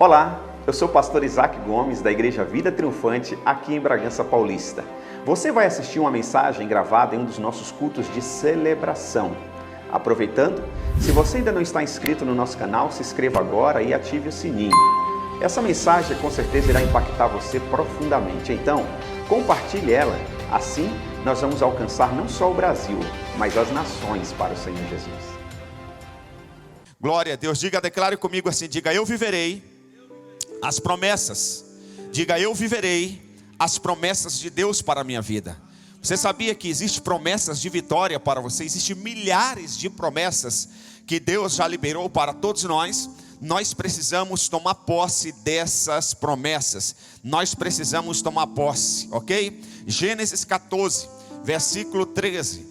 Olá, eu sou o pastor Isaac Gomes da Igreja Vida Triunfante aqui em Bragança Paulista. Você vai assistir uma mensagem gravada em um dos nossos cultos de celebração. Aproveitando, se você ainda não está inscrito no nosso canal, se inscreva agora e ative o sininho. Essa mensagem com certeza irá impactar você profundamente, então compartilhe ela. Assim, nós vamos alcançar não só o Brasil, mas as nações para o Senhor Jesus. Glória a Deus, declare comigo assim, diga: eu viverei as promessas. Diga: eu viverei as promessas de Deus para a minha vida. Você sabia que existem promessas de vitória para você? Existem milhares de promessas que Deus já liberou para todos nós. Nós precisamos tomar posse dessas promessas. Nós precisamos tomar posse, ok? Gênesis 14, versículo 13.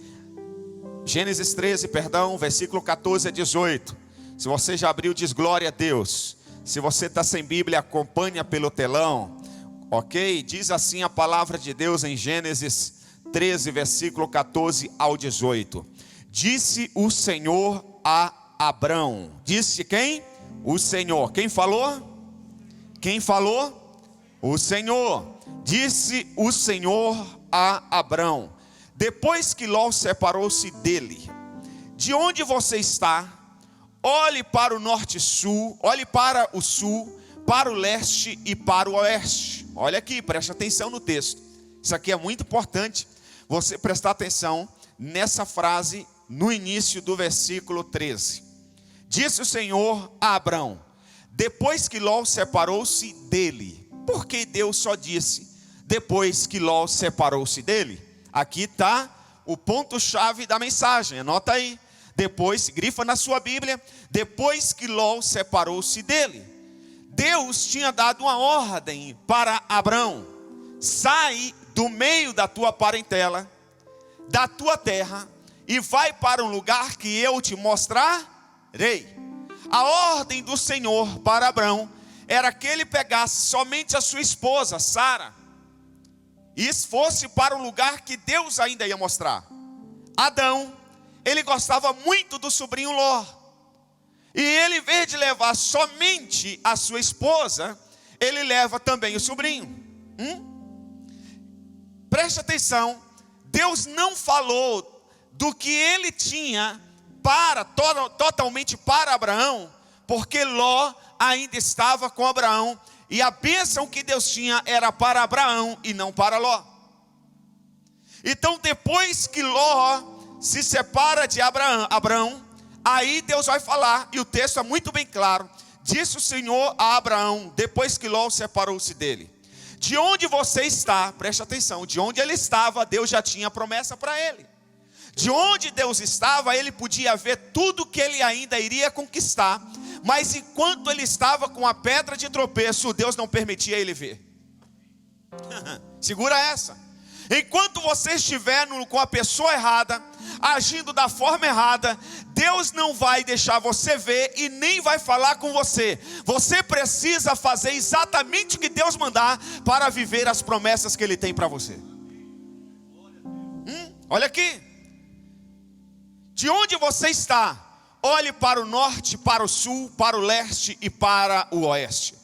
Gênesis 13, versículo 14 a 18. Se você já abriu, diz glória a Deus. Se você está sem Bíblia, acompanha pelo telão, ok? Diz assim a palavra de Deus em Gênesis 13, versículo 14 ao 18. Disse o Senhor a Abrão. Disse quem? O Senhor. Quem falou? Quem falou? O Senhor. Disse o Senhor a Abrão: depois que Ló separou-se dele, de onde você está? Olhe para o norte e sul, olhe para o sul, para o leste e para o oeste. Olha aqui, preste atenção no texto. Isso aqui é muito importante você prestar atenção nessa frase no início do versículo 13. Disse o Senhor a Abrão, depois que Ló separou-se dele. Por que Deus só disse depois que Ló separou-se dele? Aqui está o ponto-chave da mensagem, anota aí. Depois, grifa na sua Bíblia, depois que Ló separou-se dele. Deus tinha dado uma ordem para Abrão: sai do meio da tua parentela, da tua terra, e vai para um lugar que eu te mostrarei. A ordem do Senhor para Abrão era que ele pegasse somente a sua esposa, Sara, e fosse para o lugar que Deus ainda ia mostrar. Adão, ele gostava muito do sobrinho Ló. E ele, em vez de levar somente a sua esposa, ele leva também o sobrinho. Preste atenção, Deus não falou do que ele tinha totalmente para Abraão, porque Ló ainda estava com Abraão, e a bênção que Deus tinha era para Abraão e não para Ló. Então, depois que Ló se separa de Abraão, aí Deus vai falar, e o texto é muito bem claro. Disse o Senhor a Abraão, depois que Ló separou-se dele: de onde você está, preste atenção, de onde ele estava, Deus já tinha promessa para ele. De onde Deus estava, ele podia ver tudo que ele ainda iria conquistar, mas enquanto ele estava com a pedra de tropeço, Deus não permitia ele ver. Segura essa. Enquanto você estiver com a pessoa errada, agindo da forma errada, Deus não vai deixar você ver e nem vai falar com você. Você precisa fazer exatamente o que Deus mandar para viver as promessas que Ele tem para você. Olha aqui. De onde você está, olhe para o norte, para o sul, para o leste e para o oeste.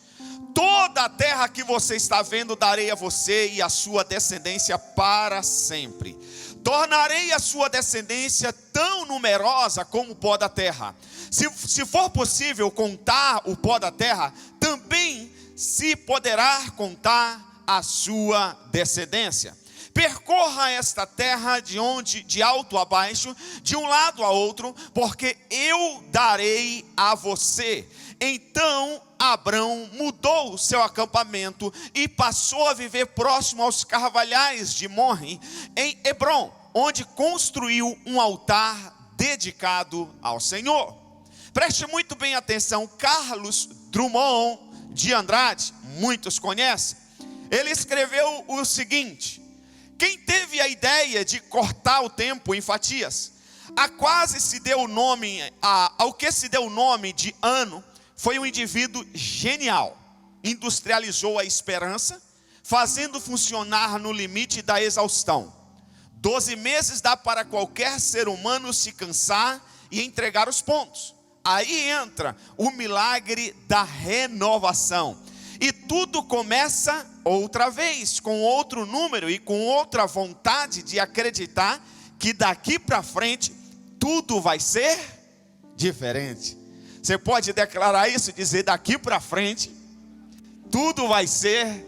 Toda a terra que você está vendo darei a você e a sua descendência para sempre. Tornarei a sua descendência tão numerosa como o pó da terra. Se for possível contar o pó da terra, também se poderá contar a sua descendência. Percorra esta terra de alto a baixo, de um lado a outro, porque eu darei a você. Então Abrão mudou o seu acampamento e passou a viver próximo aos carvalhais de Morre, em Hebrom, onde construiu um altar dedicado ao Senhor. Preste muito bem atenção, Carlos Drummond de Andrade, muitos conhecem, ele escreveu o seguinte: quem teve a ideia de cortar o tempo em fatias, ao que se deu o nome de ano, foi um indivíduo genial. Industrializou a esperança, fazendo funcionar no limite da exaustão. 12 meses dá para qualquer ser humano se cansar e entregar os pontos. aí entra o milagre da renovação. E tudo começa outra vez, com outro número e com outra vontade de acreditar que daqui para frente tudo vai ser diferente. Você pode declarar isso, dizer: daqui para frente tudo vai ser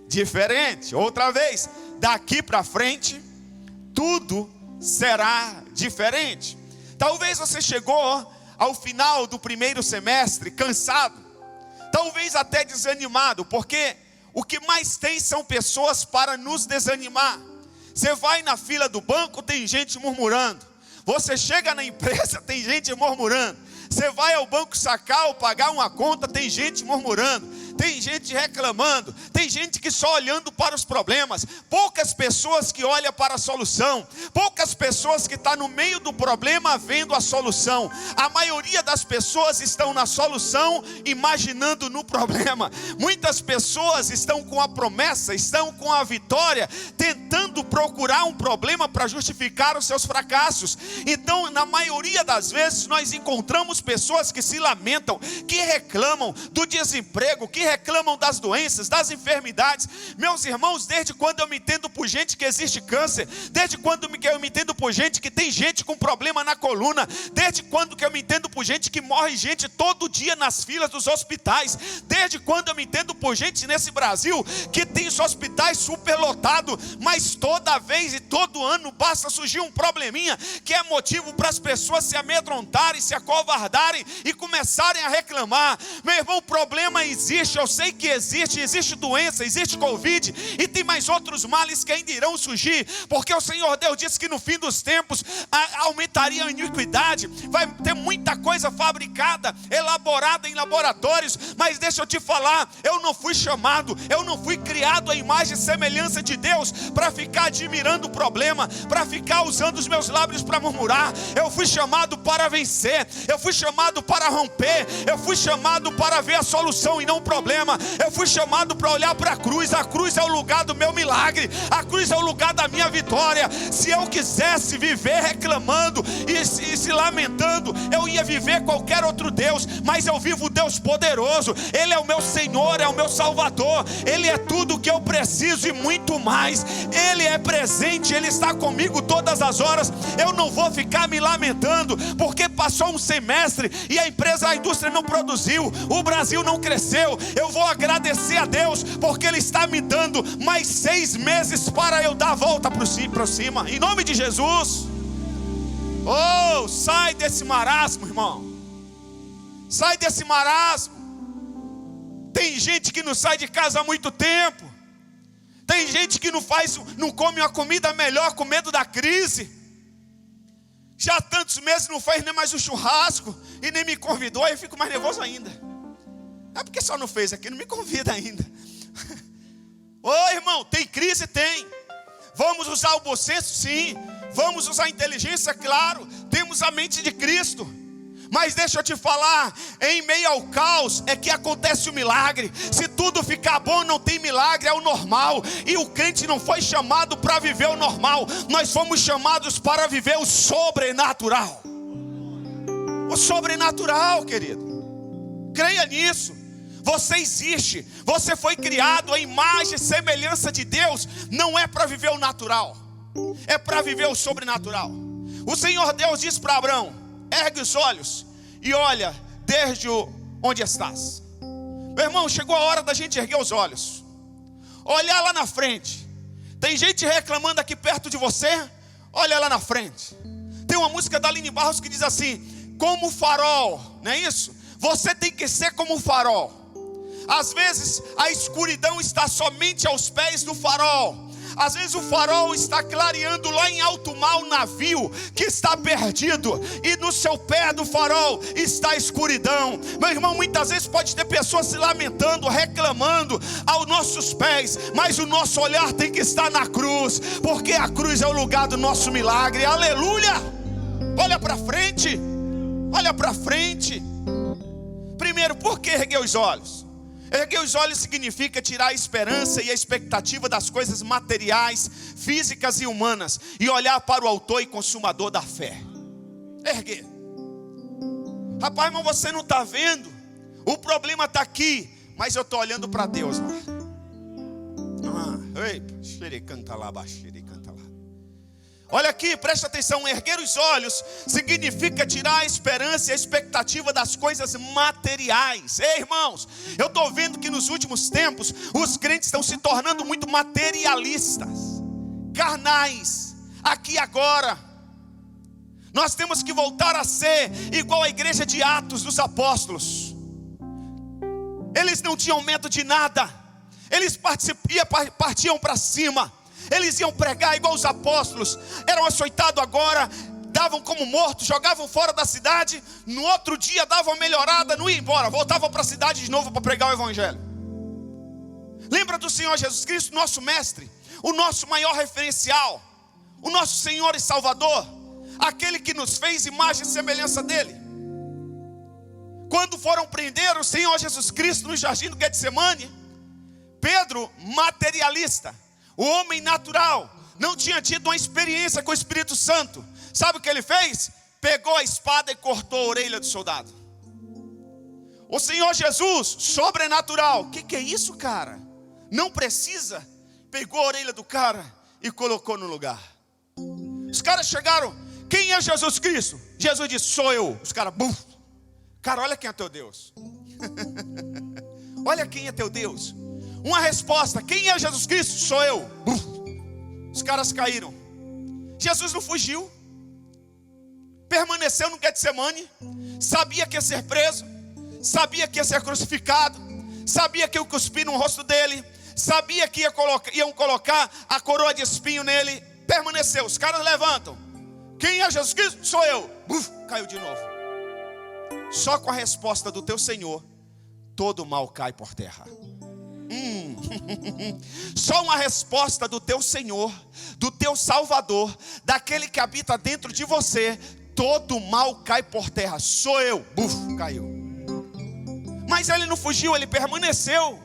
diferente. Outra vez, daqui para frente tudo será diferente. Talvez você chegou ao final do primeiro semestre cansado, talvez até desanimado, porque o que mais tem são pessoas para nos desanimar. Você vai na fila do banco, tem gente murmurando. Você chega na empresa, tem gente murmurando. Você vai ao banco sacar ou pagar uma conta, tem gente murmurando. Tem gente reclamando, tem gente que só olhando para os problemas, poucas pessoas que olham para a solução, poucas pessoas que estão no meio do problema vendo a solução. A maioria das pessoas estão na solução imaginando no problema. Muitas pessoas estão com a promessa, estão com a vitória, tentando procurar um problema para justificar os seus fracassos. Então, na maioria das vezes, nós encontramos pessoas que se lamentam, que reclamam do desemprego, que reclamam das doenças, das enfermidades. Meus irmãos, desde quando eu me entendo por gente que existe câncer, desde quando eu me entendo por gente que tem gente com problema na coluna, desde quando que eu me entendo por gente que morre gente todo dia nas filas dos hospitais, desde quando eu me entendo por gente nesse Brasil que tem os hospitais superlotados, mas toda vez e todo ano basta surgir um probleminha que é motivo para as pessoas se amedrontarem, se acovardarem e começarem a reclamar. Meu irmão, o problema existe. Eu sei que existe doença, existe Covid, e tem mais outros males que ainda irão surgir, porque o Senhor Deus disse que no fim dos tempos aumentaria a iniquidade, vai ter muita coisa fabricada, elaborada em laboratórios. Mas deixa eu te falar, eu não fui chamado, eu não fui criado à imagem e semelhança de Deus para ficar admirando o problema, para ficar usando os meus lábios para murmurar. Eu fui chamado para vencer, eu fui chamado para romper, eu fui chamado para ver a solução e não o problema. Eu fui chamado para olhar para a cruz é o lugar do meu milagre, a cruz é o lugar da minha vitória. Se eu quisesse viver reclamando e se lamentando, eu ia viver qualquer outro Deus, mas eu vivo o Deus poderoso. Ele é o meu Senhor, é o meu Salvador, Ele é tudo o que eu preciso e muito mais. Ele é presente, Ele está comigo todas as horas. Eu não vou ficar me lamentando porque passou um semestre e a indústria não produziu, o Brasil não cresceu. Eu vou agradecer a Deus porque Ele está me dando mais 6 meses para eu dar a volta para cima, em nome de Jesus. Oh, sai desse marasmo, irmão, sai desse marasmo. Tem gente que não sai de casa há muito tempo, tem gente que não come uma comida melhor com medo da crise. Já há tantos meses não faz nem mais um churrasco e nem me convidou, aí eu fico mais nervoso ainda. É porque só não fez aqui, não me convida ainda. Ô irmão, tem crise? Tem. Vamos usar o bom senso? Sim. Vamos usar a inteligência? Claro. Temos a mente de Cristo. Mas deixa eu te falar, em meio ao caos é que acontece o milagre. Se tudo ficar bom, não tem milagre, é o normal. E o crente não foi chamado para viver o normal, nós fomos chamados para viver o sobrenatural. O sobrenatural, querido, creia nisso. Você existe, você foi criado à imagem e semelhança de Deus. Não é para viver o natural, é para viver o sobrenatural. O Senhor Deus diz para Abraão: ergue os olhos e olha desde onde estás. Meu irmão, chegou a hora da gente erguer os olhos, olhar lá na frente. Tem gente reclamando aqui perto de você, olha lá na frente. Tem uma música da Aline Barros que diz assim: como o farol, não é isso? Você tem que ser como o farol. Às vezes a escuridão está somente aos pés do farol. Às vezes o farol está clareando lá em alto mar o navio que está perdido, e no seu pé do farol está a escuridão. Meu irmão, muitas vezes pode ter pessoas se lamentando, reclamando aos nossos pés, mas o nosso olhar tem que estar na cruz, porque a cruz é o lugar do nosso milagre. Aleluia! Olha para frente, olha para frente. Primeiro, por que erguer os olhos? Erguer os olhos significa tirar a esperança e a expectativa das coisas materiais, físicas e humanas, e olhar para o autor e consumador da fé. Erguer. Rapaz, mas você não está vendo? O problema está aqui, mas eu estou olhando para Deus lá. Olha aqui, presta atenção. Erguer os olhos significa tirar a esperança e a expectativa das coisas materiais. Ei, irmãos, eu estou vendo que nos últimos tempos os crentes estão se tornando muito materialistas, carnais, aqui e agora. Nós temos que voltar a ser igual a igreja de Atos dos Apóstolos. Eles não tinham medo de nada. Eles partiam para cima. Eles iam pregar igual os apóstolos. Eram açoitados agora, davam como mortos, jogavam fora da cidade. No outro dia davam uma melhorada, não iam embora, voltavam para a cidade de novo para pregar o evangelho. Lembra do Senhor Jesus Cristo, nosso mestre, o nosso maior referencial, o nosso Senhor e Salvador, aquele que nos fez imagem e semelhança dele. Quando foram prender o Senhor Jesus Cristo no jardim do Getsemane, Pedro, materialista, o homem natural, não tinha tido uma experiência com o Espírito Santo. Sabe o que ele fez? Pegou a espada e cortou a orelha do soldado. O Senhor Jesus, sobrenatural. O que é isso, cara? Não precisa. Pegou a orelha do cara e colocou no lugar. Os caras chegaram. Quem é Jesus Cristo? Jesus disse, sou eu. Os caras, buf. Cara, olha quem é teu Deus. Olha quem é teu Deus. Uma resposta, quem é Jesus Cristo? Sou eu. Buf. Os caras caíram. Jesus não fugiu. Permaneceu no Getsemane. Sabia que ia ser preso. Sabia que ia ser crucificado. Sabia que iam cuspir no rosto dele. Sabia que iam colocar a coroa de espinho nele. Permaneceu. Os caras levantam. Quem é Jesus Cristo? Sou eu. Buf, caiu de novo. Só com a resposta do teu Senhor, todo mal cai por terra. Só uma resposta do teu Senhor, do teu Salvador, daquele que habita dentro de você, todo mal cai por terra. Sou eu. Buf, caiu. Mas ele não fugiu, ele permaneceu.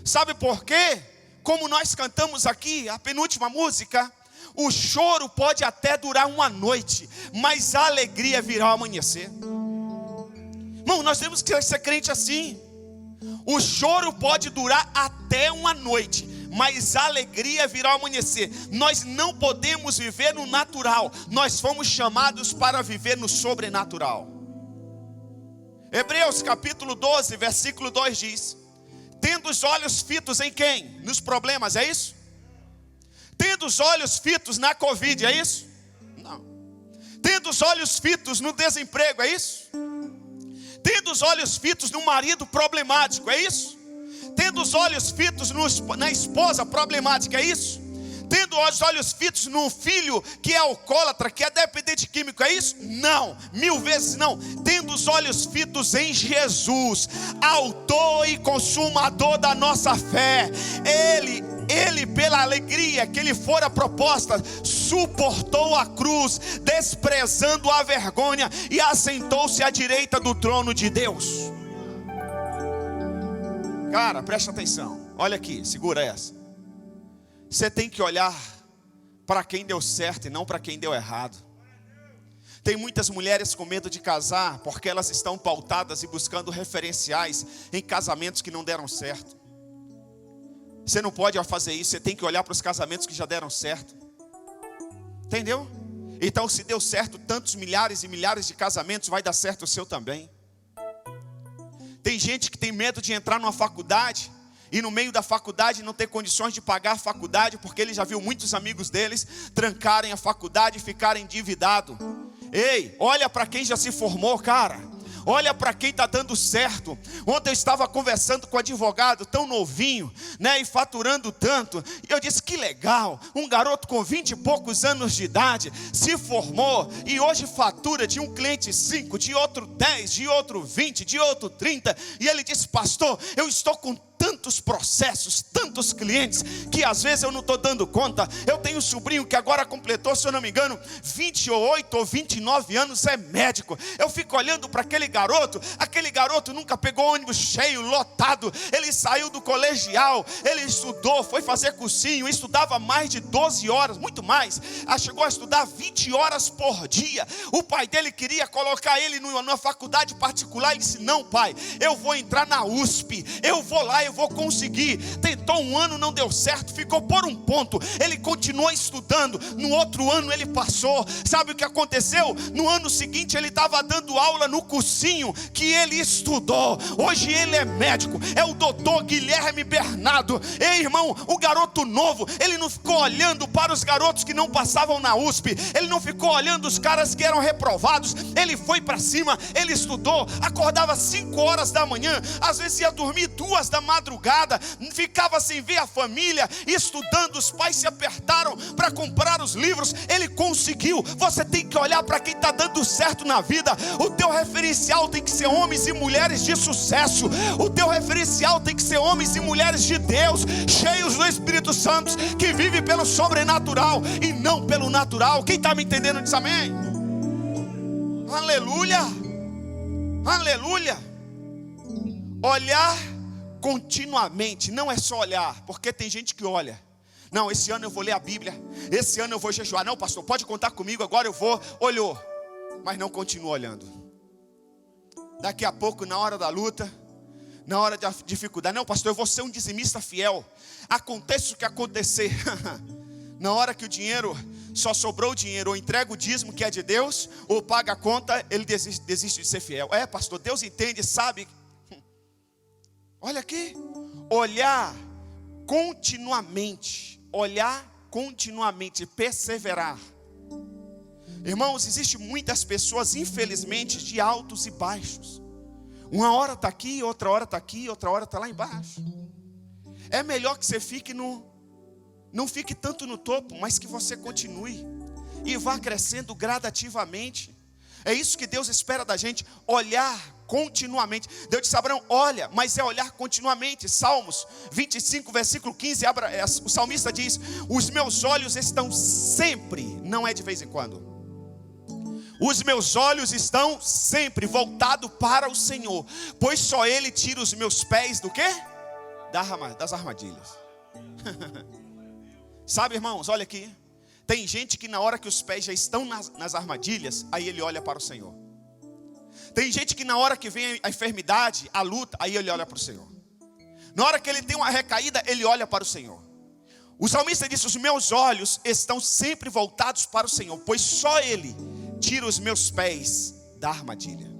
Sabe por quê? Como nós cantamos aqui, a penúltima música, o choro pode até durar uma noite, mas a alegria virá ao amanhecer. Irmão, nós temos que ser crente assim. O choro pode durar até uma noite, mas a alegria virá ao amanhecer. Nós não podemos viver no natural. Nós fomos chamados para viver no sobrenatural. Hebreus capítulo 12, versículo 2 diz: tendo os olhos fitos em quem? Nos problemas, é isso? Tendo os olhos fitos na Covid, é isso? Não. Tendo os olhos fitos no desemprego, é isso? Tendo os olhos fitos no marido problemático, é isso? Tendo os olhos fitos na esposa problemática, é isso? Tendo os olhos fitos no filho que é alcoólatra, que é dependente químico, é isso? Não, 1000 vezes não. Tendo os olhos fitos em Jesus, autor e consumador da nossa fé. Ele, pela alegria que lhe fora proposta, suportou a cruz, desprezando a vergonha, e assentou-se à direita do trono de Deus. Cara, presta atenção. Olha aqui, segura essa. Você tem que olhar para quem deu certo e não para quem deu errado. Tem muitas mulheres com medo de casar porque elas estão pautadas e buscando referenciais em casamentos que não deram certo. Você não pode fazer isso, você tem que olhar para os casamentos que já deram certo. Entendeu? Então, se deu certo tantos milhares e milhares de casamentos, vai dar certo o seu também. Tem gente que tem medo de entrar numa faculdade e no meio da faculdade não ter condições de pagar a faculdade, porque ele já viu muitos amigos deles trancarem a faculdade e ficarem endividados. Ei, olha para quem já se formou, cara. Olha para quem está dando certo. Ontem eu estava conversando com um advogado tão novinho, né, e faturando tanto. E eu disse, que legal, um garoto com 20 e poucos anos de idade se formou e hoje fatura de um cliente 5, de outro 10, de outro 20, de outro 30. E ele disse, pastor, eu estou com tantos processos, tantos clientes, que às vezes eu não estou dando conta. Eu tenho um sobrinho que agora completou, se eu não me engano, 28 ou 29 anos, é médico. Eu fico olhando para aquele garoto nunca pegou ônibus cheio, lotado. Ele saiu do colegial, ele estudou, foi fazer cursinho, estudava mais de 12 horas, muito mais. Chegou a estudar 20 horas por dia. O pai dele queria colocar ele numa faculdade particular. Ele disse: não, pai, eu vou entrar na USP, eu vou lá, eu vou conseguir. Tentou um ano, não deu certo, ficou por um ponto. Ele continuou estudando, no outro ano ele passou. Sabe o que aconteceu? No ano seguinte ele estava dando aula no cursinho que ele estudou. Hoje ele é médico, é o doutor Guilherme Bernardo. Ei, irmão, o garoto novo, ele não ficou olhando para os garotos que não passavam na USP, ele não ficou olhando os caras que eram reprovados. Ele foi para cima, ele estudou, acordava 5 horas da manhã, às vezes ia dormir 2 da madrugada, ficava sem ver a família, estudando. Os pais se apertaram para comprar os livros, ele conseguiu. Você tem que olhar para quem está dando certo na vida. O teu referencial tem que ser homens e mulheres de sucesso. O teu referencial tem que ser homens e mulheres de Deus, cheios do Espírito Santo, que vivem pelo sobrenatural e não pelo natural. Quem está me entendendo diz amém? Aleluia, aleluia. Olhar continuamente, não é só olhar, porque tem gente que olha: não, esse ano eu vou ler a Bíblia, esse ano eu vou jejuar. Não, pastor, pode contar comigo, agora eu vou. Olhou, mas não continua olhando. Daqui a pouco, na hora da luta, na hora da dificuldade: não, pastor, eu vou ser um dizimista fiel, aconteça o que acontecer. Na hora que o dinheiro, só sobrou o dinheiro, ou entrega o dízimo que é de Deus, ou paga a conta, ele desiste de ser fiel. É, pastor, Deus entende, sabe. Olha aqui, olhar continuamente, perseverar. Irmãos, existem muitas pessoas, infelizmente, de altos e baixos. Uma hora está aqui, outra hora está aqui, outra hora está lá embaixo. É melhor que você fique não fique tanto no topo, mas que você continue e vá crescendo gradativamente. É isso que Deus espera da gente, olhar continuamente. Deus disse a Abraão: olha, mas é olhar continuamente. Salmos 25, versículo 15, o salmista diz: os meus olhos estão sempre, não é de vez em quando, os meus olhos estão sempre voltados para o Senhor, pois só Ele tira os meus pés do quê? Das armadilhas. Sabe, irmãos, olha aqui, tem gente que na hora que os pés já estão nas armadilhas, aí ele olha para o Senhor. Tem gente que na hora que vem a enfermidade, a luta, aí ele olha para o Senhor. Na hora que ele tem uma recaída, ele olha para o Senhor. O salmista disse: os meus olhos estão sempre voltados para o Senhor, pois só Ele tira os meus pés da armadilha.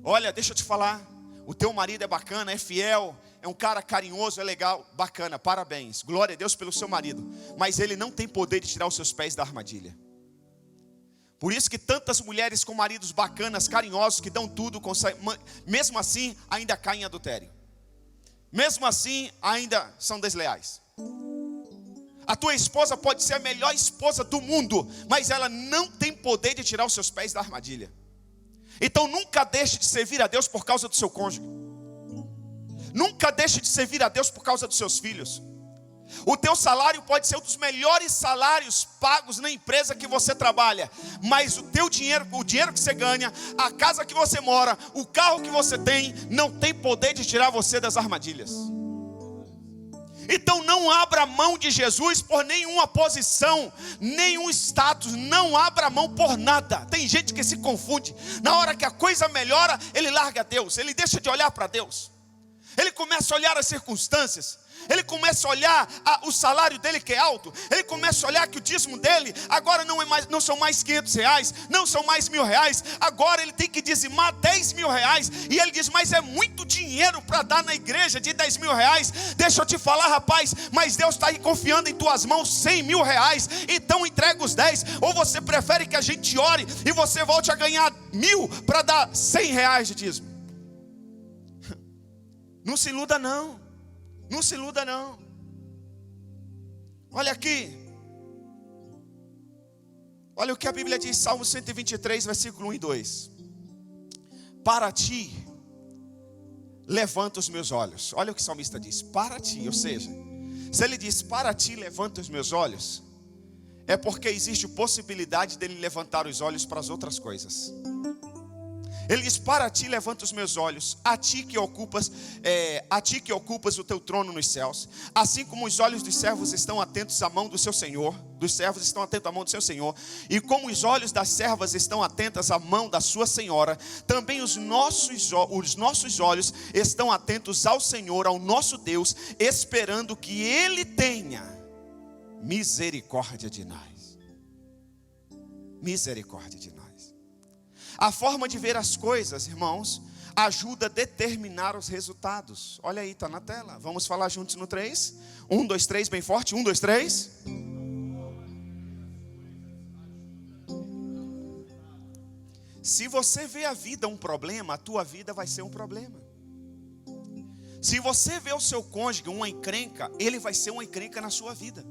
Olha, deixa eu te falar, o teu marido é bacana, é fiel, é um cara carinhoso, é legal, bacana, parabéns, glória a Deus pelo seu marido, mas ele não tem poder de tirar os seus pés da armadilha. Por isso que tantas mulheres com maridos bacanas, carinhosos, que dão tudo, mesmo assim ainda caem em adultério, mesmo assim ainda são desleais. A tua esposa pode ser a melhor esposa do mundo, mas ela não tem poder de tirar os seus pés da armadilha. Então nunca deixe de servir a Deus por causa do seu cônjuge. Nunca deixe de servir a Deus por causa dos seus filhos. O teu salário pode ser um dos melhores salários pagos na empresa que você trabalha, mas o teu dinheiro, o dinheiro que você ganha, a casa que você mora, o carro que você tem, não tem poder de tirar você das armadilhas. Então não abra mão de Jesus por nenhuma posição, nenhum status, não abra mão por nada. Tem gente que se confunde, na hora que a coisa melhora, ele larga Deus, ele deixa de olhar para Deus, ele começa a olhar as circunstâncias, ele começa a olhar o salário dele que é alto, ele começa a olhar que o dízimo dele agora não são mais 500 reais, não são mais 1.000 reais, agora ele tem que dizimar 10 mil reais, e ele diz: mas é muito dinheiro para dar na igreja de 10 mil reais. Deixa eu te falar, rapaz, mas Deus está aí confiando em tuas mãos 100 mil reais, então entrega os 10, ou você prefere que a gente ore e você volte a ganhar 1.000 para dar 100 reais de dízimo? Não se iluda não. Não se iluda não. Olha aqui. Olha o que a Bíblia diz, Salmo 123, versículo 1 e 2. Para ti levanta os meus olhos. Olha o que o salmista diz, para ti. Ou seja, se ele diz, para ti levanta os meus olhos, é porque existe possibilidade dele levantar os olhos para as outras coisas. Ele diz, para ti levanta os meus olhos, a ti que ocupas o teu trono nos céus. Assim como os olhos dos servos estão atentos à mão do seu Senhor, dos servos estão atentos à mão do seu Senhor, e como os olhos das servas estão atentas à mão da sua senhora, também os nossos olhos estão atentos ao Senhor, ao nosso Deus, esperando que Ele tenha misericórdia de nós. Misericórdia de nós. A forma de ver as coisas, irmãos, ajuda a determinar os resultados. Olha aí, está na tela. Vamos falar juntos no 3. 1, 2, 3, bem forte. 1, 2, 3. Se você vê a vida um problema, a tua vida vai ser um problema. Se você vê o seu cônjuge uma encrenca, ele vai ser uma encrenca na sua vida.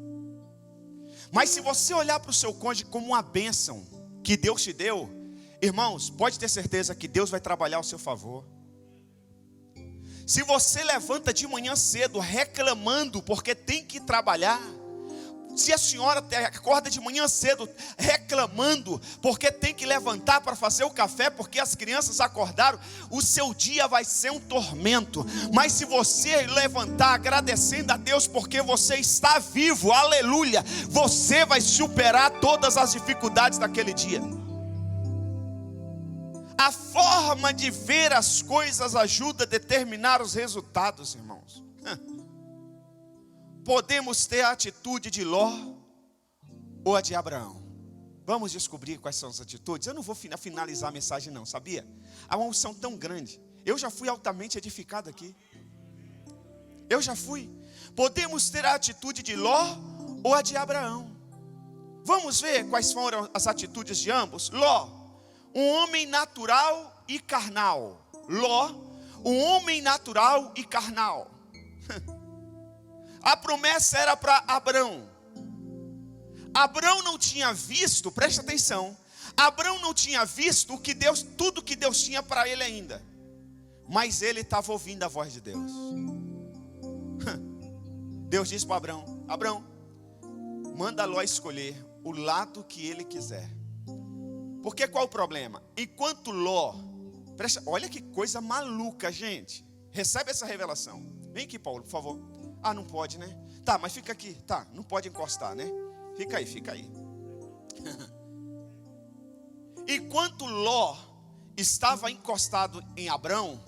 Mas se você olhar para o seu cônjuge como uma bênção que Deus te deu, irmãos, pode ter certeza que Deus vai trabalhar ao seu favor. Se você levanta de manhã cedo reclamando porque tem que trabalhar, se a senhora acorda de manhã cedo reclamando porque tem que levantar para fazer o café porque as crianças acordaram, o seu dia vai ser um tormento. Mas se você levantar agradecendo a Deus porque você está vivo, aleluia, você vai superar todas as dificuldades daquele dia. A forma de ver as coisas ajuda a determinar os resultados, irmãos. Podemos ter a atitude de Ló ou a de Abraão. Vamos descobrir quais são as atitudes. Eu não vou finalizar a mensagem não, sabia? Há uma unção tão grande. Eu já fui altamente edificado aqui. Eu já fui. Podemos ter a atitude de Ló ou a de Abraão. Vamos ver quais foram as atitudes de ambos. Ló, um homem natural e carnal. Ló, um homem natural e carnal. A promessa era para Abrão. Abrão não tinha visto, presta atenção. Abrão não tinha visto tudo que Deus tinha para ele ainda. Mas ele estava ouvindo a voz de Deus. Deus disse para Abrão: Abrão, manda Ló escolher o lado que ele quiser. Porque qual o problema? Enquanto Ló, olha que coisa maluca, gente. Recebe essa revelação. Vem aqui, Paulo, por favor. Ah, não pode, né? Tá, mas fica aqui. Tá, não pode encostar, né? Fica aí, fica aí. Enquanto Ló estava encostado em Abrão,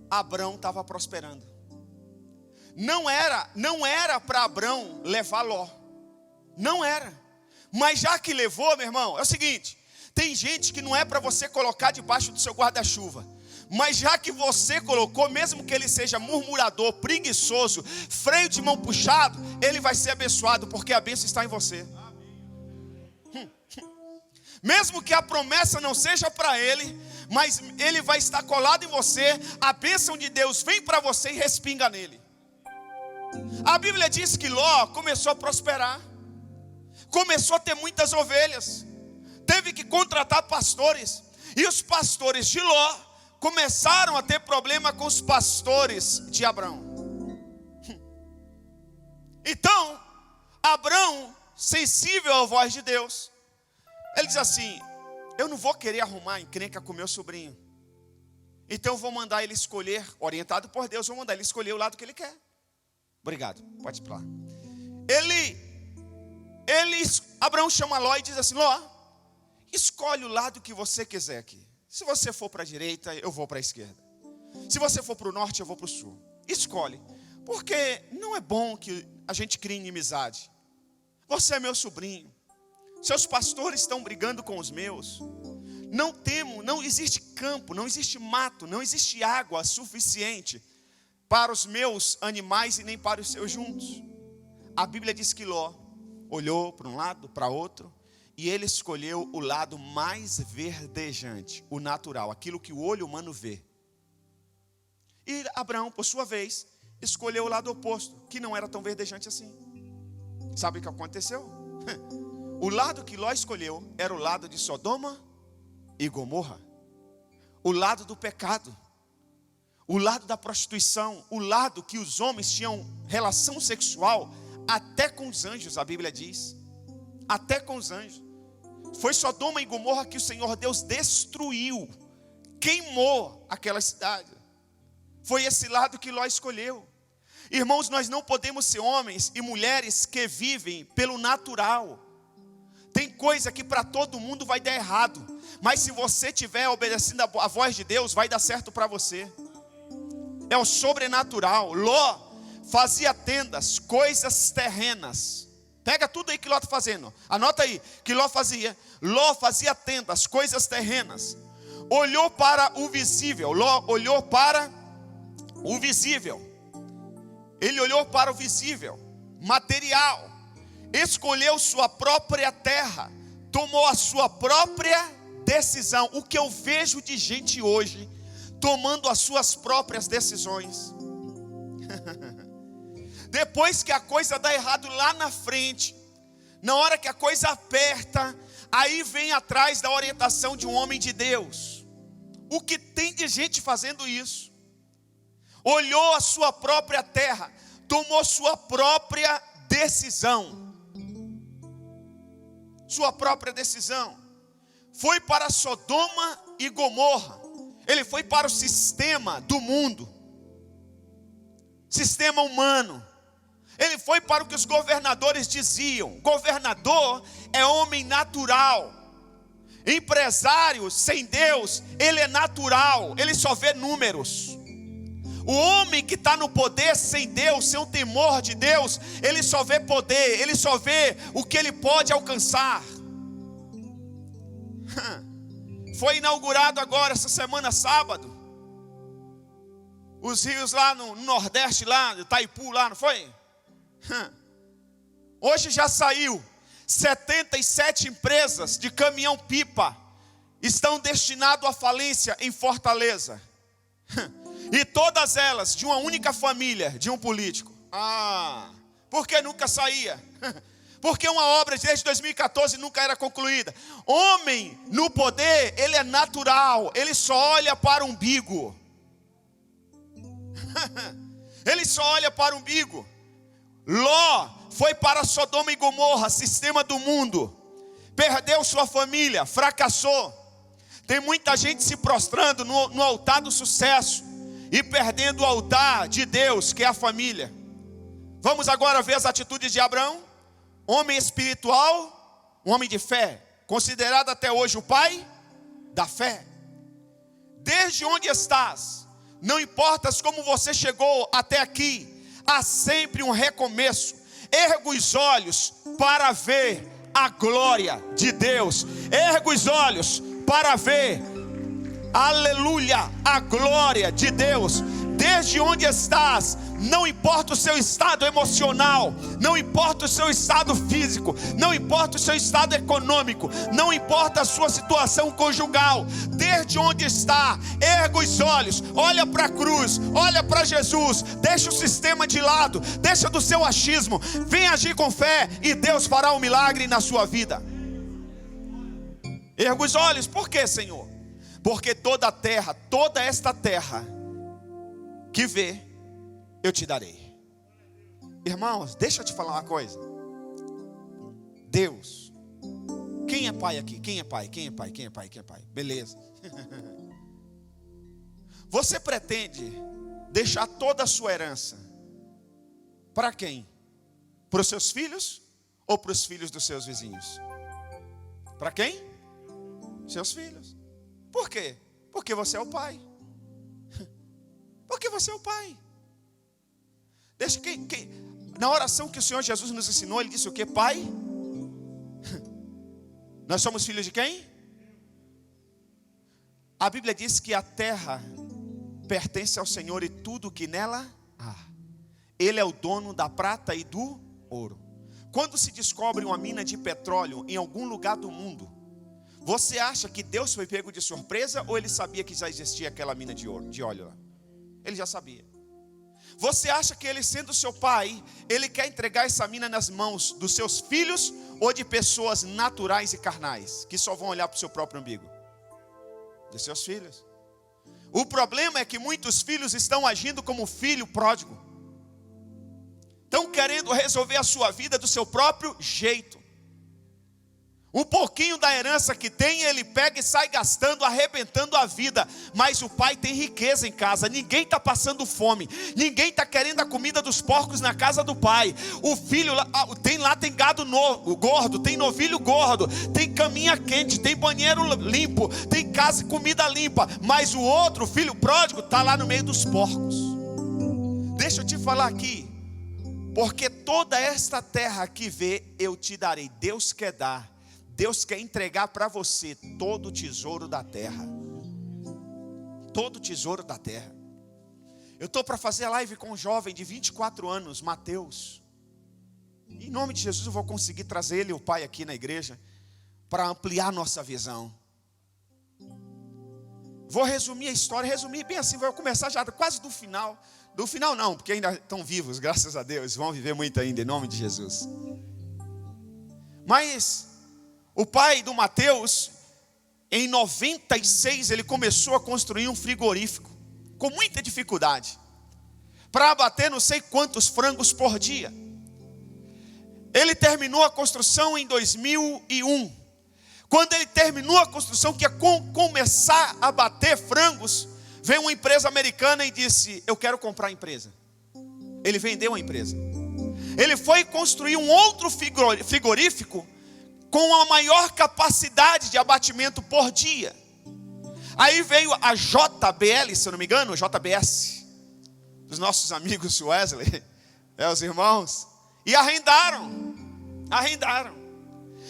Abrão estava prosperando. Não era para Abrão levar Ló. Não era. Mas já que levou, meu irmão, é o seguinte: tem gente que não é para você colocar debaixo do seu guarda-chuva. Mas já que você colocou, mesmo que ele seja murmurador, preguiçoso, freio de mão puxado, ele vai ser abençoado, porque a bênção está em você. Mesmo que a promessa não seja para ele, mas ele vai estar colado em você, a bênção de Deus vem para você e respinga nele. A Bíblia diz que Ló começou a prosperar, começou a ter muitas ovelhas, teve que contratar pastores, e os pastores de Ló começaram a ter problema com os pastores de Abrão. Então, Abrão, sensível à voz de Deus, ele diz assim: eu não vou querer arrumar encrenca com meu sobrinho. Então eu vou mandar ele escolher, orientado por Deus, vou mandar ele escolher o lado que ele quer. Obrigado, pode ir para lá. Abrão chama Ló e diz assim: Ló, escolhe o lado que você quiser aqui. Se você for para a direita, eu vou para a esquerda. Se você for para o norte, eu vou para o sul. Escolhe. Porque não é bom que a gente crie inimizade. Você é meu sobrinho. Seus pastores estão brigando com os meus. Não existe campo, não existe mato, não existe água suficiente para os meus animais e nem para os seus juntos. A Bíblia diz que Ló olhou para um lado, para outro, e ele escolheu o lado mais verdejante, o natural, aquilo que o olho humano vê. E Abraão, por sua vez, escolheu o lado oposto, que não era tão verdejante assim. Sabe o que aconteceu? O lado que Ló escolheu era o lado de Sodoma e Gomorra, o lado do pecado, o lado da prostituição, o lado que os homens tinham relação sexual até com os anjos, a Bíblia diz. Até com os anjos. Foi Sodoma e Gomorra que o Senhor Deus destruiu, queimou aquela cidade. Foi esse lado que Ló escolheu. Irmãos, nós não podemos ser homens e mulheres que vivem pelo natural. Tem coisa que para todo mundo vai dar errado, mas se você estiver obedecendo a voz de Deus, vai dar certo para você. É o sobrenatural. Ló fazia tendas, coisas terrenas. Pega tudo aí que Ló está fazendo. Anota aí, que Ló fazia. Ló fazia tendas, coisas terrenas. Olhou para o visível. Ló olhou para o visível. Ele olhou para o visível, material. Escolheu sua própria terra. Tomou a sua própria decisão. O que eu vejo de gente hoje tomando as suas próprias decisões. Depois que a coisa dá errado lá na frente, na hora que a coisa aperta, aí vem atrás da orientação de um homem de Deus. O que tem de gente fazendo isso? Olhou a sua própria terra, tomou sua própria decisão. Sua própria decisão. Foi para Sodoma e Gomorra. Ele foi para o sistema do mundo, sistema humano. Ele foi para o que os governadores diziam. Governador é homem natural. Empresário sem Deus, ele é natural, ele só vê números. O homem que está no poder sem Deus, sem o temor de Deus, ele só vê poder, ele só vê o que ele pode alcançar. Foi inaugurado agora essa semana, sábado, os rios lá no Nordeste, lá de Itaipu, lá, não foi? Hoje já saiu 77 empresas de caminhão-pipa estão destinadas à falência em Fortaleza. E todas elas de uma única família, de um político. Por que nunca saía? Porque uma obra desde 2014 nunca era concluída. Homem no poder, ele é natural, ele só olha para o umbigo. Ele só olha para o umbigo. Ló foi para Sodoma e Gomorra, sistema do mundo. Perdeu sua família, fracassou. Tem muita gente se prostrando no altar do sucesso e perdendo o altar de Deus, que é a família. Vamos agora ver as atitudes de Abraão. Homem espiritual, um homem de fé, considerado até hoje o pai da fé. Desde onde estás, não importas como você chegou até aqui, há sempre um recomeço. Erga os olhos para ver a glória de Deus. Erga os olhos para ver, aleluia, a glória de Deus. Desde onde estás, não importa o seu estado emocional, não importa o seu estado físico, não importa o seu estado econômico, não importa a sua situação conjugal. Desde onde está, erga os olhos, olha para a cruz, olha para Jesus, deixa o sistema de lado, deixa do seu achismo, vem agir com fé e Deus fará um milagre na sua vida. Erga os olhos, por quê, Senhor? Porque toda a terra, toda esta terra que vê, eu te darei. Irmãos, deixa eu te falar uma coisa. Deus, quem é pai aqui? Quem é pai? Quem é pai? Quem é pai? Quem é pai? Beleza. Você pretende deixar toda a sua herança para quem? Para os seus filhos ou para os filhos dos seus vizinhos? Para quem? Seus filhos. Por quê? Porque você é o pai. Porque você é o pai. Deixa na oração que o Senhor Jesus nos ensinou, Ele disse o quê? Pai? Nós somos filhos de quem? A Bíblia diz que a terra pertence ao Senhor e tudo que nela há. Ele é o dono da prata e do ouro. Quando se descobre uma mina de petróleo em algum lugar do mundo, você acha que Deus foi pego de surpresa ou Ele sabia que já existia aquela mina de óleo lá? Ele já sabia. Você acha que Ele, sendo seu pai, Ele quer entregar essa mina nas mãos dos seus filhos ou de pessoas naturais e carnais, que só vão olhar para o seu próprio umbigo? De seus filhos. O problema é que muitos filhos estão agindo como filho pródigo. Estão querendo resolver a sua vida do seu próprio jeito. Um pouquinho da herança que tem, ele pega e sai gastando, arrebentando a vida. Mas o pai tem riqueza em casa, ninguém está passando fome, ninguém está querendo a comida dos porcos na casa do pai. O filho tem gado gordo, tem novilho gordo, tem caminha quente, tem banheiro limpo, tem casa e comida limpa. Mas o outro, o filho pródigo, está lá no meio dos porcos. Deixa eu te falar aqui, porque toda esta terra que vê, eu te darei. Deus quer dar. Deus quer entregar para você todo o tesouro da terra. Todo o tesouro da terra. Eu estou para fazer live com um jovem de 24 anos, Mateus. Em nome de Jesus eu vou conseguir trazer ele e o pai aqui na igreja para ampliar nossa visão. Vou resumir a história, resumir bem assim, vou começar já quase do final. Do final não, porque ainda estão vivos, graças a Deus, vão viver muito ainda, em nome de Jesus. Mas o pai do Mateus, em 96, ele começou a construir um frigorífico, com muita dificuldade, para abater não sei quantos frangos por dia. Ele terminou a construção em 2001. Quando ele terminou a construção, que ia começar a bater frangos, veio uma empresa americana e disse: eu quero comprar a empresa. Ele vendeu a empresa. Ele foi construir um outro frigorífico com a maior capacidade de abatimento por dia. Aí veio a JBL, se eu não me engano, JBS, dos nossos amigos Wesley, os irmãos, e arrendaram.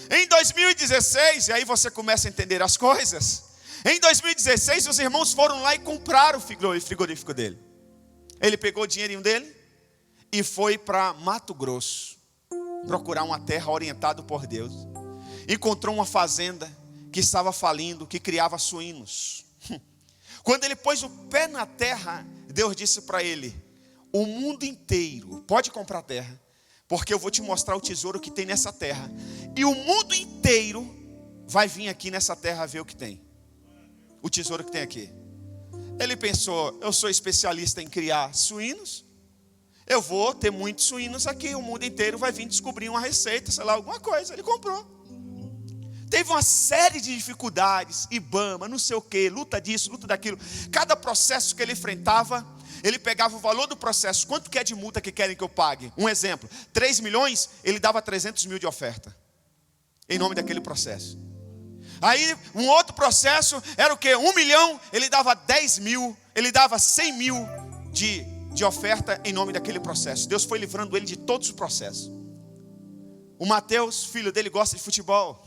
Em 2016, e aí você começa a entender as coisas. Em 2016, os irmãos foram lá e compraram o frigorífico dele. Ele pegou o dinheirinho dele e foi para Mato Grosso procurar uma terra orientada por Deus. Encontrou uma fazenda que estava falindo, que criava suínos. Quando ele pôs o pé na terra, Deus disse para ele: o mundo inteiro pode comprar terra, porque eu vou te mostrar o tesouro que tem nessa terra. E o mundo inteiro vai vir aqui nessa terra ver o que tem, o tesouro que tem aqui. Ele pensou: eu sou especialista em criar suínos, eu vou ter muitos suínos aqui, o mundo inteiro vai vir descobrir uma receita, sei lá, alguma coisa. Ele comprou. Teve uma série de dificuldades, IBAMA, não sei o que, luta disso, luta daquilo. Cada processo que ele enfrentava, ele pegava o valor do processo. Quanto que é de multa que querem que eu pague? Um exemplo, 3 milhões, ele dava 300 mil de oferta, em nome daquele processo. Aí um outro processo era o quê? 1 milhão, ele dava 10 mil, ele dava 100 mil de oferta em nome daquele processo. Deus foi livrando ele de todos os processos. O Mateus, filho dele, gosta de futebol.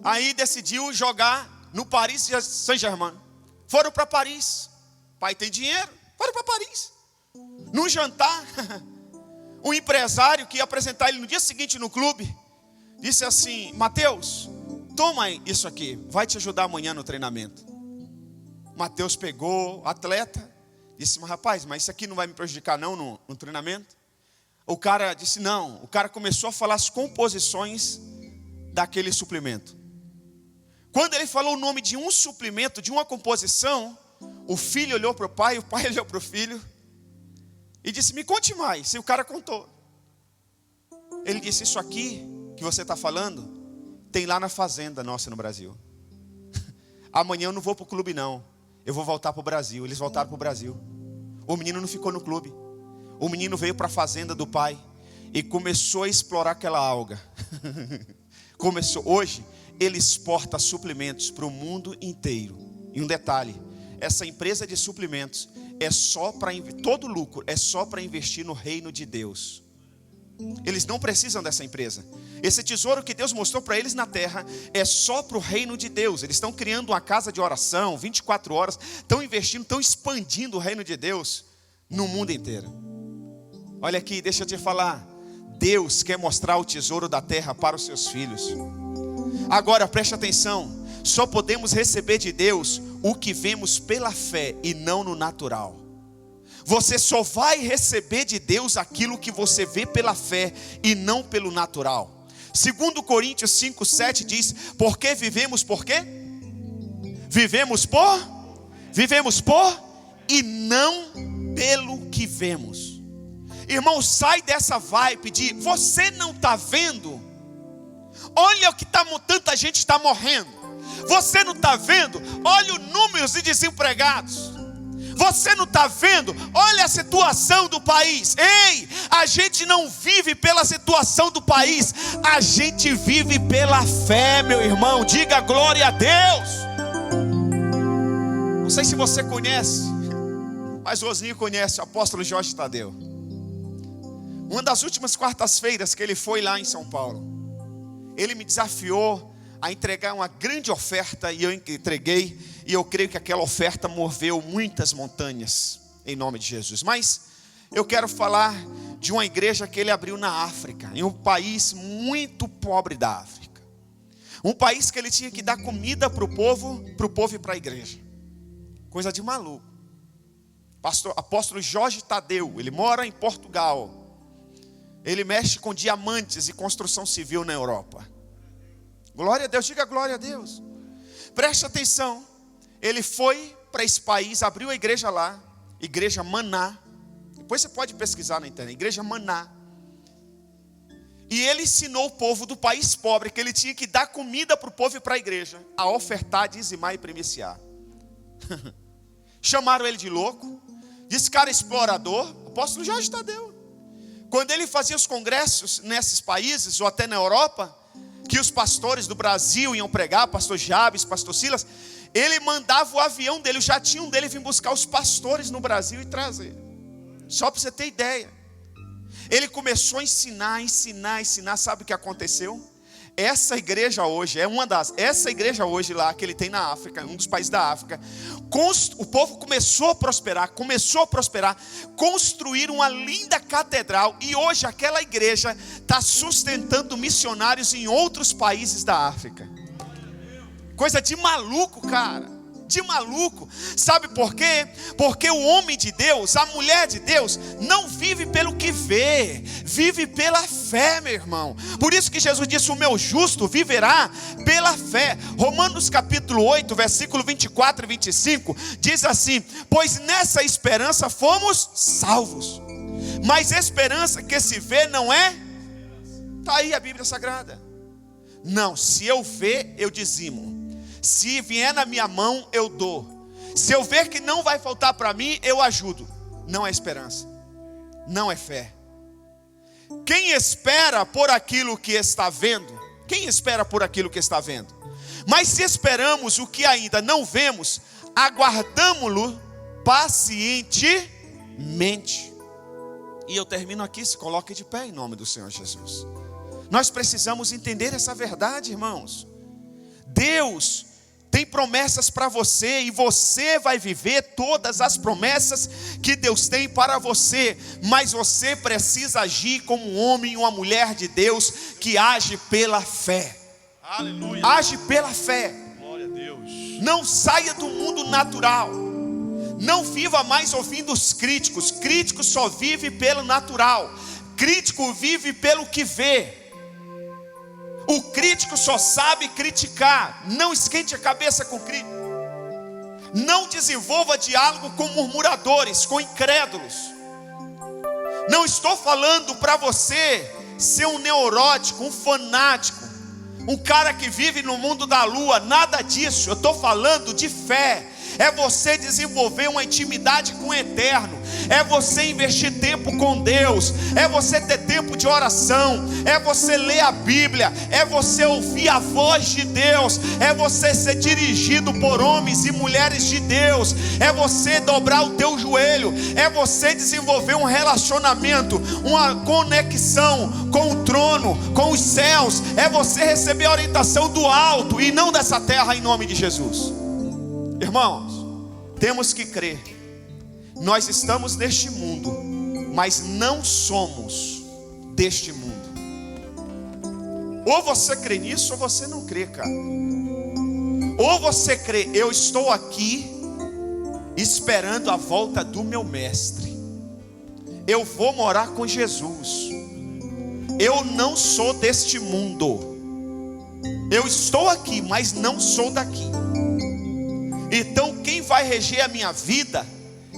Aí decidiu jogar no Paris Saint-Germain. Foram para Paris. Pai tem dinheiro, foram para Paris. Num jantar, um empresário que ia apresentar ele no dia seguinte no clube, disse assim: Mateus, toma isso aqui, vai te ajudar amanhã no treinamento. Mateus pegou o atleta, disse: mas rapaz, mas isso aqui não vai me prejudicar não no treinamento? O cara disse não. O cara começou a falar as composições daquele suplemento. Quando ele falou o nome de um suplemento, de uma composição, o filho olhou para o pai olhou para o filho e disse: me conte mais. E o cara contou. Ele disse: isso aqui que você está falando, tem lá na fazenda nossa no Brasil. Amanhã eu não vou para o clube não, eu vou voltar para o Brasil. Eles voltaram para o Brasil. O menino não ficou no clube. O menino veio para a fazenda do pai e começou a explorar aquela alga. Hoje ele exporta suplementos para o mundo inteiro. E um detalhe: essa empresa de suplementos é só para todo lucro é só para investir no reino de Deus. Eles não precisam dessa empresa. Esse tesouro que Deus mostrou para eles na terra é só para o reino de Deus. Eles estão criando uma casa de oração 24 horas, estão investindo, estão expandindo o reino de Deus no mundo inteiro. Olha aqui, deixa eu te falar. Deus quer mostrar o tesouro da terra para os seus filhos. Agora preste atenção: só podemos receber de Deus o que vemos pela fé e não no natural. Você só vai receber de Deus aquilo que você vê pela fé e não pelo natural. 2 Coríntios 5:7 diz: porque vivemos por quê? Vivemos por Vivemos por e não pelo que vemos. Irmão, sai dessa vibe de você não está vendo. Olha o que tanta gente está morrendo. Você não está vendo? Olha o número de desempregados. Você não está vendo? Olha a situação do país. Ei, a gente não vive pela situação do país, a gente vive pela fé, meu irmão. Diga glória a Deus. Não sei se você conhece, mas o Osninho conhece o apóstolo Jorge Tadeu. Uma das últimas quartas-feiras que ele foi lá em São Paulo, ele me desafiou a entregar uma grande oferta, e eu entreguei, e eu creio que aquela oferta moveu muitas montanhas, em nome de Jesus. Mas eu quero falar de uma igreja que ele abriu na África, em um país muito pobre da África, um país que ele tinha que dar comida para o povo e para a igreja, coisa de maluco. Apóstolo Jorge Tadeu, ele mora em Portugal, ele mexe com diamantes e construção civil na Europa. Glória a Deus, diga glória a Deus. Preste atenção, ele foi para esse país, abriu a igreja lá, igreja Maná. Depois você pode pesquisar na internet, igreja Maná. E ele ensinou o povo do país pobre que ele tinha que dar comida para o povo e para a igreja, a ofertar, dizimar e primiciar. Chamaram ele de louco, disse cara explorador, apóstolo Jorge Tadeu. Quando ele fazia os congressos nesses países, ou até na Europa, que os pastores do Brasil iam pregar, pastor Jabes, pastor Silas, ele mandava o avião dele, o jatinho dele, vir buscar os pastores no Brasil e trazer. Só para você ter ideia. Ele começou a ensinar, sabe o que aconteceu? Essa igreja hoje, essa igreja hoje lá, que ele tem na África, um dos países da África, o povo começou a prosperar, construir uma linda catedral, e hoje aquela igreja está sustentando missionários em outros países da África. Coisa de maluco, cara. De maluco. Sabe por quê? Porque o homem de Deus, a mulher de Deus, não vive pelo que vê, vive pela fé, meu irmão. Por isso que Jesus disse: o meu justo viverá pela fé. Romanos capítulo 8, versículo 24 e 25 diz assim: pois nessa esperança fomos salvos. Mas esperança que se vê não é. Está aí a Bíblia Sagrada. Não, se eu ver, eu dizimo. Se vier na minha mão, eu dou. Se eu ver que não vai faltar para mim, eu ajudo. Não é esperança, não é fé. Quem espera por aquilo que está vendo? Quem espera por aquilo que está vendo? Mas se esperamos o que ainda não vemos, aguardamo-lo pacientemente. E eu termino aqui, se coloque de pé em nome do Senhor Jesus. Nós precisamos entender essa verdade, irmãos. Deus tem promessas para você, e você vai viver todas as promessas que Deus tem para você, mas você precisa agir como um homem e uma mulher de Deus que age pela fé. Aleluia. Age pela fé. Glória a Deus. Não saia do mundo natural. Não viva mais ouvindo os críticos. Crítico só vive pelo natural. Crítico vive pelo que vê. O crítico só sabe criticar. Não esquente a cabeça com crítico. Não desenvolva diálogo com murmuradores, com incrédulos. Não estou falando para você ser um neurótico, um fanático, um cara que vive no mundo da lua. Nada disso. Eu estou falando de fé. É você desenvolver uma intimidade com o eterno. É você investir tempo com Deus. É você ter tempo de oração. É você ler a Bíblia. É você ouvir a voz de Deus. É você ser dirigido por homens e mulheres de Deus. É você dobrar o teu joelho. É você desenvolver um relacionamento, uma conexão com o trono, com os céus. É você receber a orientação do alto e não dessa terra, em nome de Jesus. Irmãos, temos que crer. Nós estamos neste mundo, mas não somos deste mundo. Ou você crê nisso, ou você não crê, cara. Ou você crê, eu estou aqui esperando a volta do meu mestre. Eu vou morar com Jesus. Eu não sou deste mundo. Eu estou aqui, mas não sou daqui. Então quem vai reger a minha vida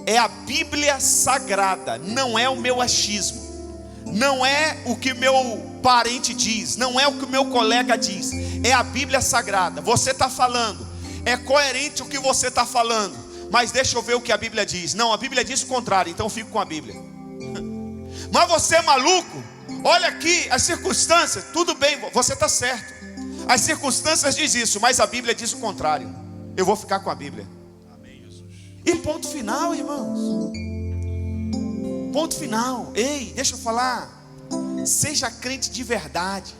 é a Bíblia Sagrada, não é o meu achismo, não é o que meu parente diz, não é o que o meu colega diz, é a Bíblia Sagrada. Você está falando, é coerente o que você está falando, mas deixa eu ver o que a Bíblia diz. Não, a Bíblia diz o contrário, então eu fico com a Bíblia. Mas você é maluco? Olha aqui as circunstâncias, tudo bem, você está certo, as circunstâncias diz isso, mas a Bíblia diz o contrário. Eu vou ficar com a Bíblia. Amém, Jesus. E ponto final, irmãos. Ponto final. Ei, deixa eu falar. Seja crente de verdade,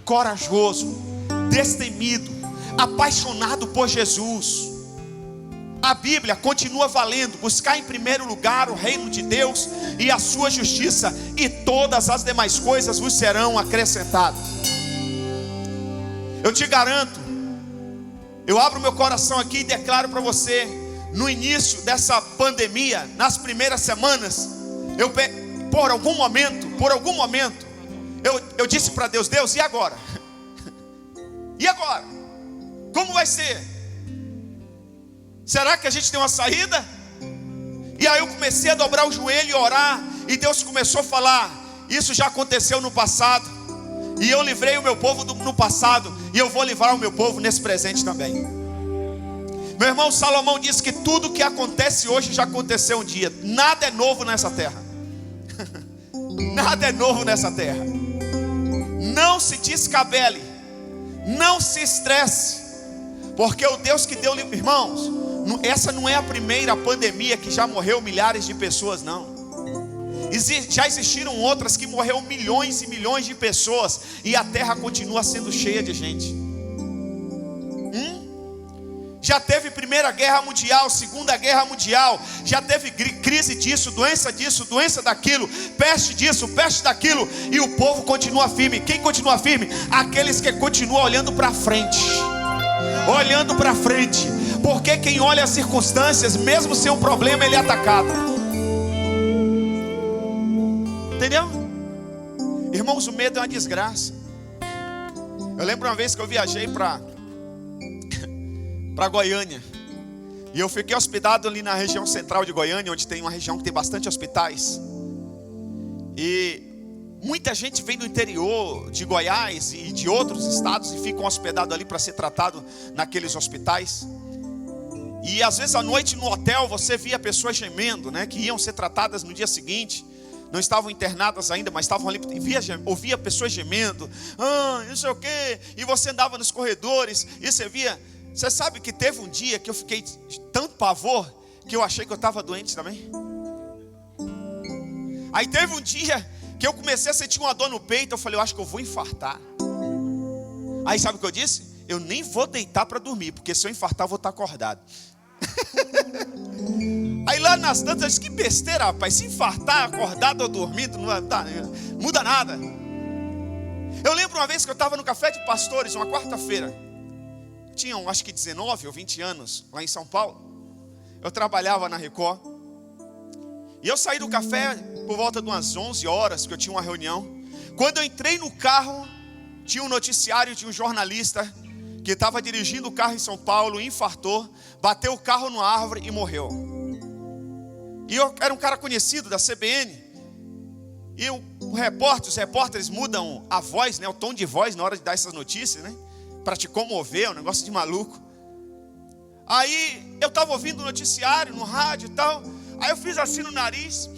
corajoso, destemido, apaixonado por Jesus. A Bíblia continua valendo. Buscar em primeiro lugar o reino de Deus e a sua justiça, e todas as demais coisas vos serão acrescentadas. Eu te garanto, eu abro meu coração aqui e declaro para você, no início dessa pandemia, nas primeiras semanas, por algum momento, eu disse para Deus: Deus, e agora? E agora? Como vai ser? Será que a gente tem uma saída? E aí eu comecei a dobrar o joelho e orar, e Deus começou a falar: isso já aconteceu no passado, e eu livrei o meu povo no passado, e eu vou livrar o meu povo nesse presente também. Meu irmão Salomão disse que tudo que acontece hoje já aconteceu um dia. Nada é novo nessa terra. Nada é novo nessa terra. Não se descabele, não se estresse, porque o Deus que deu, irmãos, essa não é a primeira pandemia que já morreu milhares de pessoas, não. Já existiram outras que morreram milhões e milhões de pessoas, e a terra continua sendo cheia de gente. Já teve Primeira Guerra Mundial, Segunda Guerra Mundial, já teve crise disso, doença daquilo, peste disso, peste daquilo, e o povo continua firme. Quem continua firme? Aqueles que continuam olhando para frente. Olhando para frente. Porque quem olha as circunstâncias, mesmo sem um problema, ele é atacado. Entendeu? Irmãos, o medo é uma desgraça. Eu lembro uma vez que eu viajei para Goiânia, e eu fiquei hospedado ali na região central de Goiânia, onde tem uma região que tem bastante hospitais, e muita gente vem do interior de Goiás e de outros estados e ficam hospedados ali para ser tratado naqueles hospitais. E às vezes à noite no hotel você via pessoas gemendo, né, que iam ser tratadas no dia seguinte, não estavam internadas ainda, mas estavam ali, ouvia pessoas gemendo, não sei o que, e você andava nos corredores e você via. Você sabe que teve um dia que eu fiquei de tanto pavor que eu achei que eu estava doente também. Aí teve um dia que eu comecei a sentir uma dor no peito. Eu falei: eu acho que eu vou infartar. Aí sabe o que eu disse? Eu nem vou deitar para dormir, porque se eu infartar eu vou estar acordado. Aí lá nas tantas eu disse: que besteira, rapaz. Se infartar acordado ou dormindo não muda nada. Eu lembro uma vez que eu estava no Café de Pastores, uma quarta-feira. Tinham acho que 19 ou 20 anos lá em São Paulo. Eu trabalhava na Record. E eu saí do café por volta de umas 11 horas, porque eu tinha uma reunião. Quando eu entrei no carro, tinha um noticiário de um jornalista que estava dirigindo o carro em São Paulo, infartou, bateu o carro numa árvore e morreu. E eu era um cara conhecido da CBN. E os repórteres mudam a voz, né, o tom de voz na hora de dar essas notícias, né? Para te comover, é um negócio de maluco. Aí eu estava ouvindo o noticiário no rádio e tal. Aí eu fiz assim no nariz.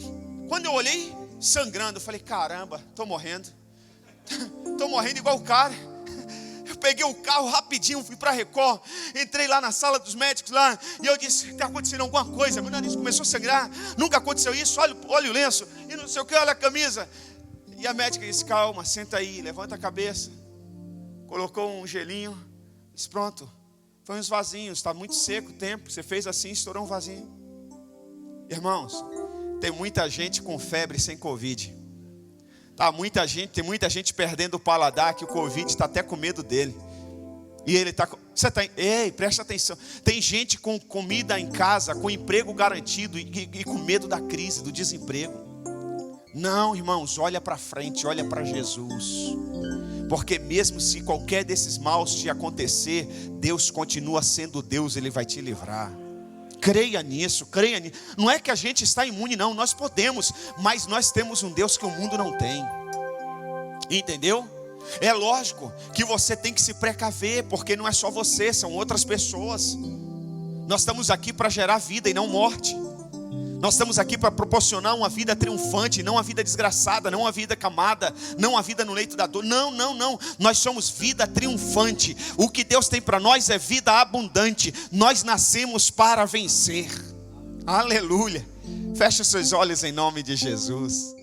Quando eu olhei, sangrando, eu falei: caramba, estou morrendo. Estou morrendo igual o cara. Eu peguei o carro rapidinho, fui para a Record. Entrei lá na sala dos médicos lá. E eu disse: está acontecendo alguma coisa. Meu nariz começou a sangrar. Nunca aconteceu isso. Olha o lenço. E não sei o que, olha a camisa. E a médica disse: calma, senta aí, levanta a cabeça. Colocou um gelinho, disse: pronto, foi uns vasinhos, está muito seco o tempo, você fez assim, estourou um vasinho. Irmãos, tem muita gente com febre sem Covid. Tem muita gente perdendo o paladar, que o Covid está até com medo dele. E ele está, ei, presta atenção. Tem gente com comida em casa, com emprego garantido e com medo da crise, do desemprego. Não, irmãos, olha para frente, olha para Jesus. Porque mesmo se qualquer desses maus te acontecer, Deus continua sendo Deus, Ele vai te livrar. Creia nisso, creia nisso. Não é que a gente está imune, não, nós podemos, mas nós temos um Deus que o mundo não tem. Entendeu? É lógico que você tem que se precaver, porque não é só você, são outras pessoas. Nós estamos aqui para gerar vida e não morte. Nós estamos aqui para proporcionar uma vida triunfante, não uma vida desgraçada, não uma vida camada, não uma vida no leito da dor. Não. Nós somos vida triunfante. O que Deus tem para nós é vida abundante. Nós nascemos para vencer. Aleluia. Feche os seus olhos em nome de Jesus.